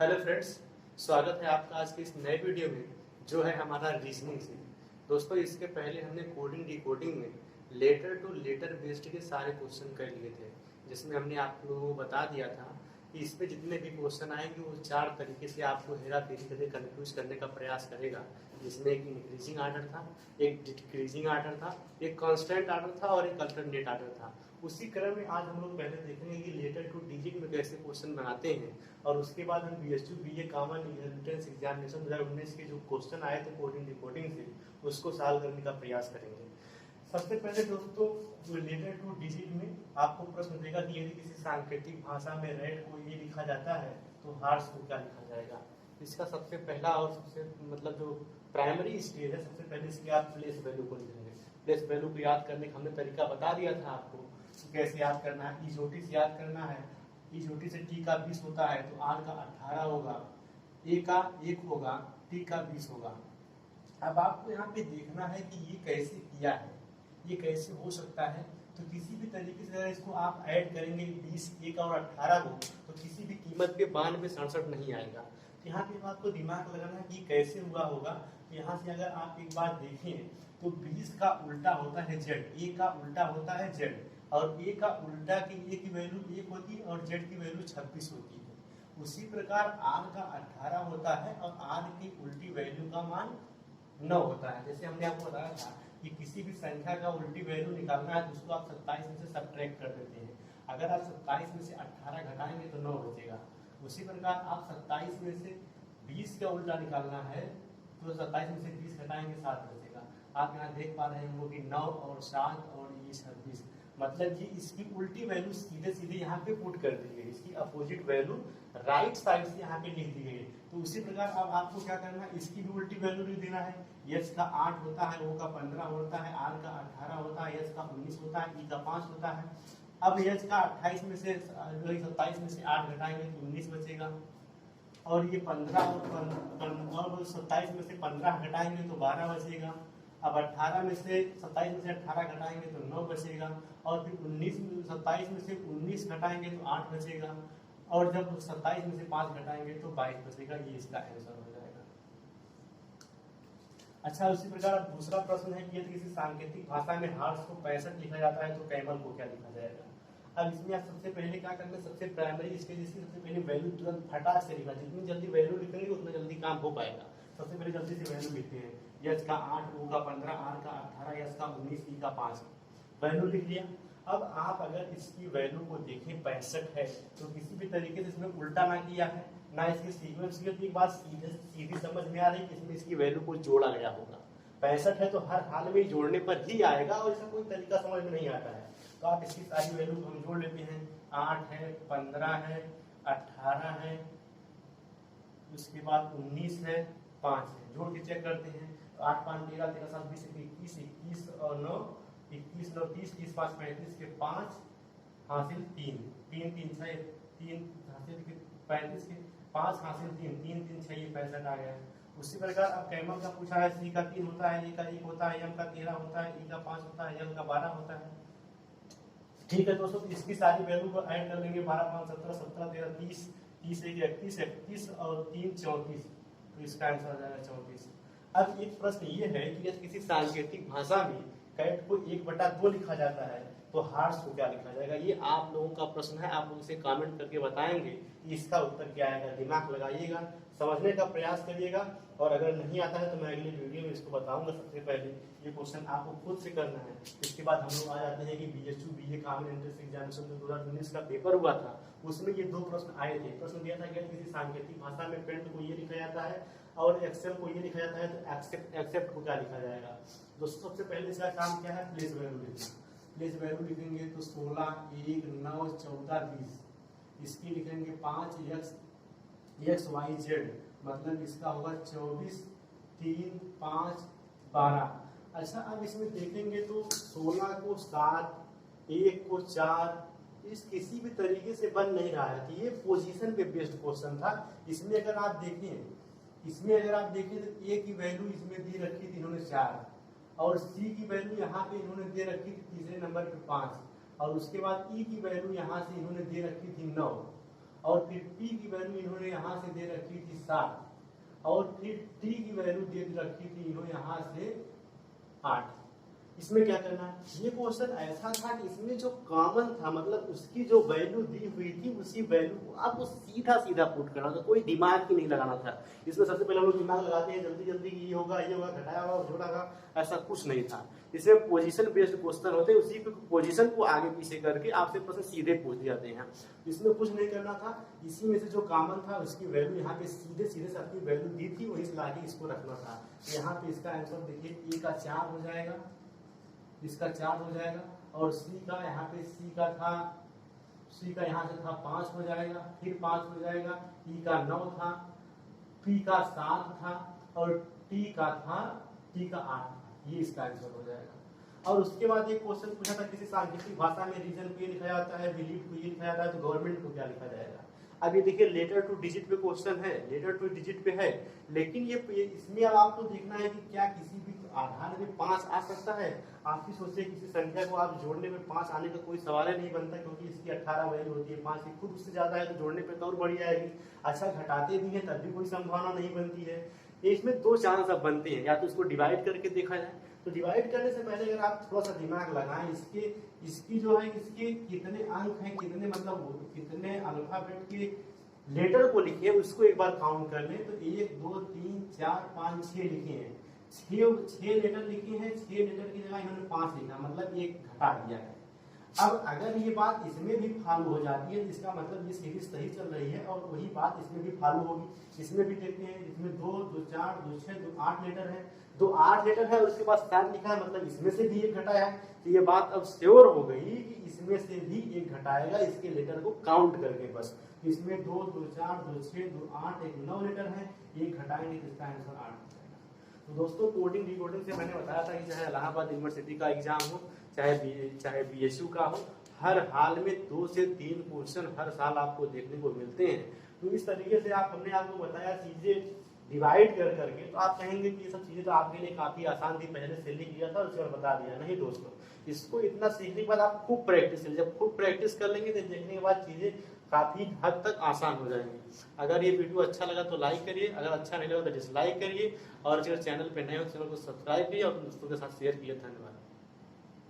Hello friends, स्वागत है आपका आज के इस नए वीडियो में जो है हमारा रीजनिंग से। दोस्तों, इसके पहले हमने कोडिंग डिकोडिंग में लेटर टू लेटर बेस्ड के सारे क्वेश्चन कर लिए थे, जिसमें हमने आप लोगों को बता दिया था कि इसमें जितने भी क्वेश्चन आएंगे वो 4 तरीके से आपको हेरा फेरी करके कंफ्यूज करने का प्रयास करेगा, जिसमें एक इंक्रीजिंग आर्डर था, एक डिक्रीजिंग आर्डर था, एक कांस्टेंट आर्डर था और एक अल्टरनेट आर्डर था। उसी क्रम में आज हम लोग पहले देखेंगे कि लेटर टू डिजिट में कैसे क्वेश्चन बनाते हैं, और उसके बाद हम BSU BA common entrance examination 2019 के जो क्वेश्चन आए थे कोडिंग डिकोडिंग से उसको सॉल्व करने का प्रयास करेंगे। सबसे पहले दोस्तों, लेटर टू डिजिट में आपको प्रश्न देगा कि यदि किसी सांकेतिक भाषा में रेड को ये लिखा जाता है तो हार्स को क्या लिखा जाएगा। इसका सबसे पहला और सबसे जो प्राइमरी स्टेज है, सबसे पहले इसके आप प्लेस वैल्यू को लिखेंगे। प्लेस वैल्यू को याद करने का हमने तरीका बता दिया था आपको, कैसे याद करना है। ई छोटी से याद करना है। ई छोटी से टी का 20 होता है तो आर का 18 होगा, ए का 1 होगा, टी का 20 होगा। अब आपको यहाँ पे देखना है कि ये कैसे किया है, ये कैसे हो सकता है। तो किसी भी तरीके से अगर इसको आप ऐड करेंगे 20, 1 और 18 को, तो किसी भी कीमत पे 92, 67 नहीं आएगा। तो यहाँ पे आपको दिमाग लगाना है कि कैसे हुआ होगा। तो यहाँ से अगर आप एक बार देखें तो 20 का उल्टा होता है जेड, ए का उल्टा होता है जेड, और ए का उल्टा की ए की वैल्यू 1 होती है और जेड की वैल्यू 26 होती है। उसी प्रकार आर का 18 होता है और आर की उल्टी वैल्यू का मान 9 होता है। जैसे हमने आपको बताया था कि किसी भी संख्या का उल्टी वैल्यू निकालना है तो उसको आप 27 में से सब्ट्रैक्ट कर देते हैं। अगर आप 27 में से 18 घटाएंगे तो 9 बचेगा। उसी प्रकार आप 27 में से 20 का उल्टा निकालना है तो 27 में से 20 घटाएंगे 7 बचेगा। आप यहाँ देख पा रहे होंगे कि 9 और 7 और ये 26, मतलब कि इसकी उल्टी वैल्यू सीधे सीधे यहाँ पे पुट कर दी गई, इसकी अपोजिट वैल्यू राइट साइड से यहाँ पे लिख दी गई है। तो उसी प्रकार अब आपको क्या करना है, इसकी भी उल्टी वैल्यू लिख देना है। यस का 8 होता है, ओ का 15 होता है, आर का 18 होता है, यस का 19 होता है, ई का 5 होता है। अब यस का 28 में से 27 में से 8 घटाएंगे तो 19 बचेगा, और ये 15 और 27 में से 15 घटाएंगे तो 12 बचेगा। अब 18 में से 27 में से 18 घटाएंगे तो 9 बचेगा, और फिर 27 में से 19 घटाएंगे तो 8 बचेगा, और जब 27 में से 5 घटाएंगे तो 22 बचेगा। ये इसका आंसर हो जाएगा। अच्छा, उसी प्रकार दूसरा प्रश्न है कि यदि किसी सांकेतिक भाषा में हार्स को 65 लिखा जाता है तो कैमल को क्या लिखा जाएगा। अब इसमें आप सबसे पहले क्या करना है, सबसे प्राइमरी स्टेज इसकी सबसे पहले वैल्यू तुरंत फटाक से लिखना। जितनी जल्दी वैल्यू लिखेंगे उतना जल्दी काम हो पाएगा। सबसे पहले जल्दी से वैल्यू लिखते हैं। यस का 8, ओ का 15, आर का 18, यस का 19, ई का 5, वैल्यू लिख लिया। अब आप अगर इसकी वैल्यू को देखें 65 है तो किसी भी तरीके से इसमें उल्टा ना किया है ना इसकी सीक्वेंस की, तो एक बात सीधी समझ में आ रही कि इसमें इसकी वैल्यू को जोड़ा गया होगा। 65 है तो हर हाल में जोड़ने पर ही आएगा, और इसका कोई तरीका समझ में नहीं आता है। तो आप इसकी सारी वैल्यू हम जोड़ लेते हैं। 8 है, 15 है, 18 है, उसके बाद 19 है, 5 है, जोड़ के चेक करते हैं। 8 5 13 13 7 20 21 21 और 9 21 9 30 30 5 35 के 5 हासिल 3 3 3 6 3 हासिल के 35 के 5 हासिल 3 3 3 6 ये 65 आ गया। उसी प्रकार अब कैमल का पूछा है, सी का 3 होता है, ए का 1 होता है, एम का 13 होता है, ई का 5 होता है, एल का 12 होता है। ठीक है दोस्तों, इसकी सारी वैल्यू को ऐड कर लेंगे। 12 5 17 17 13 30 30 1 31 31 और 3 34, तो इसका आंसर आ जाएगा 34। अब एक प्रश्न ये है कि यदि किसी सांकेतिक भाषा में कैट को 1/2 लिखा जाता है तो हार्स को क्या लिखा जाएगा। ये आप लोगों का प्रश्न है, आप लोग इसे कमेंट करके बताएंगे कि इसका उत्तर क्या आएगा। दिमाग लगाइएगा, समझने का प्रयास करिएगा, और अगर नहीं आता है तो मैं अगली वीडियो में इसको बताऊंगा। सबसे पहले ये क्वेश्चन आपको खुद से करना है। इसके बाद हम लोग आ जाते हैं कि BSU BA common entrance examination 2019 का पेपर हुआ था, उसमें ये 2 प्रश्न आए थे। प्रश्न दिया था कि किसी सांकेतिक भाषा में प्रिंट को ये लिखा जाता है और एक्सेल को ये लिखा जाता है तो एक्सेप्ट को क्या लिखा जाएगा। दोस्तों, सबसे पहले इसका काम क्या है, प्लेस वैल्यू लिखना। प्लेस वैल्यू लिखेंगे तो 16 1 9 14 20, इसकी लिखेंगे 5 x y z, मतलब इसका होगा 24 3 5 12। अच्छा, अब इसमें देखेंगे तो 16 को 7, 1 को 4, इस किसी भी तरीके से बन नहीं रहा है। तो ये पोजीशन पे बेस्ड क्वेश्चन था। इसमें अगर आप देखें तो ए की वैल्यू इसमें दे रखी थी इन्होंने 4, और सी की वैल्यू यहाँ पे इन्होंने दे रखी थी तीसरे नंबर पे 5, और उसके बाद ई की वैल्यू यहाँ से इन्होंने दे रखी थी 9, और फिर टी की वैल्यू इन्होंने यहाँ से दे रखी थी 7 और फिर टी की वैल्यू दे रखी थी इन्होंने यहाँ से 8। इसमें क्या करना है, ये क्वेश्चन ऐसा था कि इसमें जो कॉमन था मतलब उसकी जो वैल्यू दी हुई थी उसी वैल्यू को आपको सीधा सीधा पुट करना था, कोई दिमाग ही नहीं लगाना था। इसमें सबसे पहले हम लोग दिमाग लगाते हैं जल्दी जल्दी ये होगा घटाया होगा जोड़ा होगा, ऐसा कुछ नहीं था। इसमें पोजीशन बेस्ड क्वेश्चन होते हैं, उसी पोजीशन को आगे पीछे करके आपसे प्रश्न सीधे पूछ जाते हैं। इसमें कुछ नहीं करना था, इसी में से जो कॉमन था उसकी वैल्यू यहाँ पे सीधे सीधे से अपनी वैल्यू दी थी वही से लाके इसको रखना था। यहाँ पे इसका आंसर देखिए ए का 4 हो जाएगा, इसका 4 हो जाएगा और सी का यहाँ पे सी का यहाँ से था 5 हो जाएगा, फिर 5 हो जाएगा, ई का 9 था, पी का 7 था और टी का 8 था। ये इसका आंसर हो जाएगा। और उसके बाद एक क्वेश्चन पूछा था किसी सांकेतिक भाषा में रीजन को ये लिखा जाता है, बिलीव को ये लिखा जाता है, तो गवर्नमेंट को क्या लिखा जाएगा। अब ये देखिए लेटर टू डिजिट पे क्वेश्चन है, लेटर टू डिजिट पे है, लेकिन ये इसमें अब आपको देखना है कि क्या किसी भी आधार में 5 आ सकता है। आप ही सोचिए किसी संख्या को आप जोड़ने में 5 आने का कोई सवाल ही नहीं बनता, क्योंकि इसकी 18 वैल्यू होती है, 5 की खुद उससे ज्यादा है तो जोड़ने पे तो और बढ़ जाएगी। अच्छा घटाते भी हैं तब भी कोई संभावना नहीं बनती है। इसमें 2 चांस अब बनते हैं, या तो इसको डिवाइड करके देखा जाए, तो डिवाइड करने से पहले अगर आप थोड़ा सा दिमाग लगाएं, इसकी जो है इसके कितने अंक हैं, कितने मतलब कितने अल्फाबेट के लेटर को लिखे उसको एक बार काउंट कर लें, तो 1 2 3 4 5 6 लिखे हैं, 6 लेटर लिखे हैं, 6 लेटर की जगह इन्होंने 5 लिखा, मतलब 1 घटा दिया है। अब अगर ये बात इसमें भी फॉलो हो जाती है तो इसका मतलब ये सीरीज सही चल रही है, और वही बात इसमें भी फॉलो होगी। इसमें भी देखते हैं, इसमें 2 2 4 2 6 2 8 लेटर है, 2 8 लेटर है और उसके बाद 7 लिखा है, मतलब इसमें से भी 1 घटाया है। तो ये बात अब श्योर हो गई कि इसमें से भी 1 घटाएगा इसके लेटर को काउंट करके। बस इसमें 2 2 4 2 6 2 8 1 9 लेटर है, 1 घटाएंगे तो इसका आंसर 8 हो जाएगा। तो दोस्तों कोडिंग डिकोडिंग से मैंने बताया था कि चाहे इलाहाबाद यूनिवर्सिटी का एग्जाम हो चाहे बीएसयू का हो, हर हाल में 2 से 3 क्वेश्चन हर साल आपको देखने को मिलते हैं। तो इस तरीके से हमने आपको बताया चीजें डिवाइड कर करके, तो आप कहेंगे कि ये सब चीजें तो आपके लिए काफी आसान थी, पहले से लिख लिया था उसके बाद बता दिया। नहीं दोस्तों, इसको इतना सीखने के बाद आप खूब प्रैक्टिस करें, जब खूब प्रैक्टिस कर लेंगे तो देखने के बाद चीजें काफी हद तक आसान हो जाएंगी। अगर ये वीडियो अच्छा लगा तो लाइक करिए, अगर अच्छा नहीं लगा तो डिसलाइक करिए, और अगर चैनल पे नए हो तो चैनल को सब्सक्राइब करिए और दोस्तों के साथ शेयर किए। धन्यवाद।